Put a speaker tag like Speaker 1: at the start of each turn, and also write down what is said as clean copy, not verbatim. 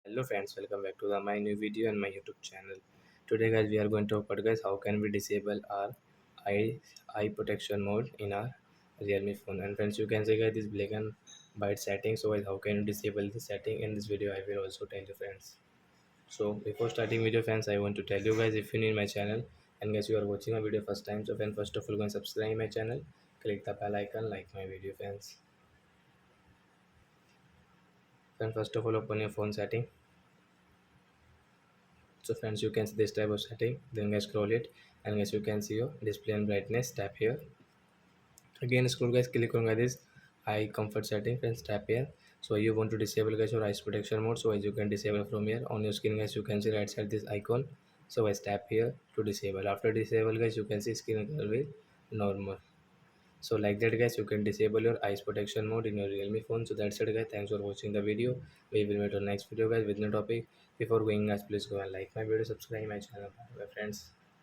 Speaker 1: Hello friends, welcome back to my new video and my YouTube channel. Today guys we are going to talk about guys how can we disable our eye protection mode in our Realme phone. And friends, you can see guys this black and white setting. So guys, how can you disable this setting? In this video I will also tell you friends. So before starting video friends, I want to tell you guys, if you need my channel and guys you are watching my video first time, so friend, first of all go and subscribe my channel, click the bell icon, like my video friends. Then first of all open your phone setting. So friends, you can see this type of setting, then guys scroll it, and guys you can see your display and brightness. Tap here, again scroll guys, click on guys this eye comfort setting. Friends, tap here. So you want to disable guys your eyes protection mode, so as you can disable from here. On your screen guys you can see right side this icon, so guys tap here to disable. After disable guys, you can see screen color will normal. So like that guys, you can disable your eyes protection mode in your Realme phone. So that's it guys, thanks for watching the video. We will meet on next video guys with new topic. Before going guys, please go and like my video, subscribe my channel. Bye friends.